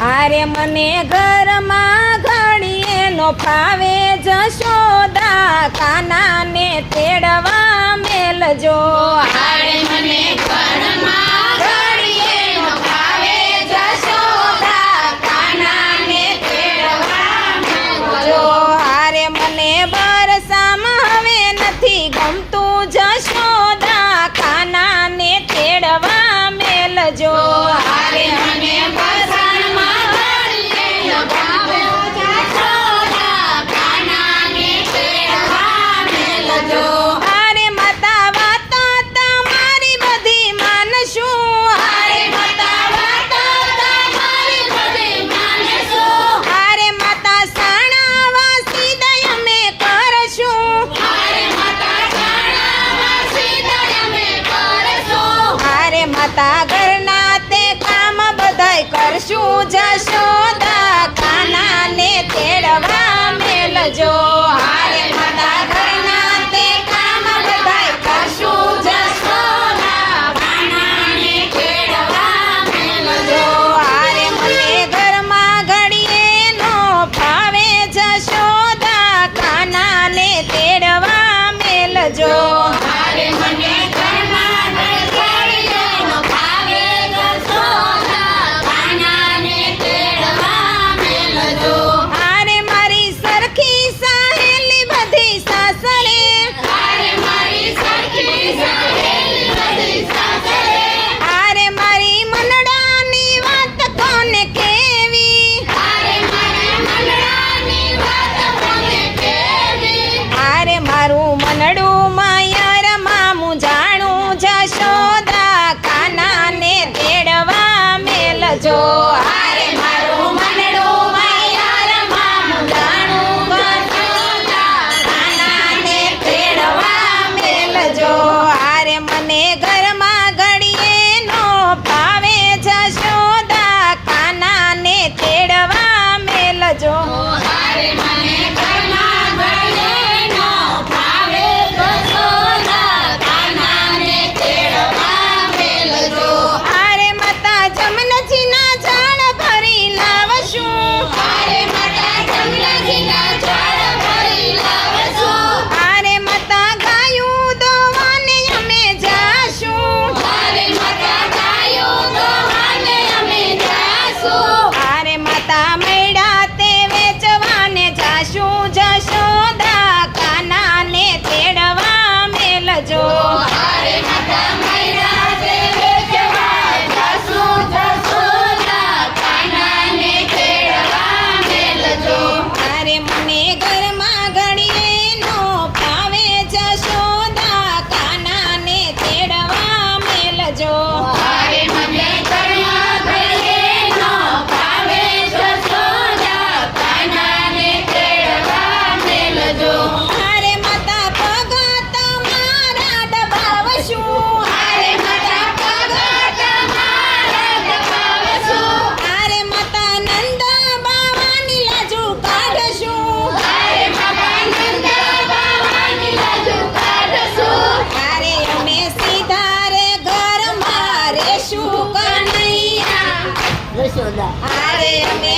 આરે મને ઘરમાં ઘડીએ નો ફાવે જશોદા કાનાને તેડવા મેલજો. હારે મને ઘરમાં ઘડીએ નો ફાવે જશોદા કાનાને તેડવા મેલજો. હારે મને બરસામાં હવે નથી ગમતું જશોદા કાનાને તેડવા મેલજો. હારે મને બરસામાં ઘડીએ નો ફાવે જશોદા કાનાને તેડવા મેલજો. હારે માતા વાતો તમારી બધી માનશું. હારે માતા વાતો તમારી બધી માનશું. હારે માતા સાણાવાસી દય અમે કરશું. હારે માતા સાણાવાસી દય અમે કરશું. હારે માતા ઘરના તે કામ બધાય કરશું જશોદા કાનાને તેડવા મેલજો. હારે માતા ઘરના તે કામ બધાય કરશું જશોદા કાનાને તેડવા મેલજો. હારે મને ઘરમાં ઘડીએ નો ફાવે જશોદા કાનાને તેડવા મેલજો. હારે મને ઘરમાં ઘડીએ નો ફાવે જશોદા કાનાને તેડવા મેલજો. હારે મારી સરખી સહેલી બધી સાસરે. હારે મારી સરખી સહેલી બધી સાસરે. હારે મારી મનડાની વાત કોને કેવી. હારે મારા મનડાની વાત કોને કહેવી. હારે મારું મનડું માયાર મામું જાણું જશોદા કાનાને તેડવા મેલજો. હારે મારું મનડું માયાર મામું જાણું જશોદા કાનાને તેડવા મેલજો. હારે મને ઘરમાં ઘડીએ નો ફાવે જશોદા કાનાને તેડવા મેલજો. હારે મને ઘરમાં ઘડીએ નો ફાવે જશોદા કાનાને તેડવા મેલજો. હારે માતા જમનજીના ઝાડ ભરી લાવશું. હારે માતા જમનાજીના ઝાડ ભરી લાવશું. હારે માતા ગાયું દોવાને અમે જાશું. હારે માતા ગાયો દોવાને અમે જાશું. હારે માતા મૈડા તે વેચવાને જાશું જશોદા કાનાને તેડવા મેલજો. હારે માતા મૈડા તે વેચવા જાશું જશોદા કાનાને તેડવા મેલજો. હારે મને ઘરમાં ઘડીએ નો ફાવે જશોદા કાનાને તેડવા મેલજો. હારે મને ઘરમાં ઘડીએ નો ફાવે જશોદા કાનાને તેડવા મેલજો. હારે માતા પગ તમારા દબાવશું. હારે માતા પગ તમારા દબાવશું. હારે માતા નંદ બાવાની લાજુ કાઢશું. હારે માતા નંદ બાવાની લાજુ કાઢશું. હારે અમે સીધા રે ઘરમાં રેશું કનૈયા. યશોદા. હારે અમે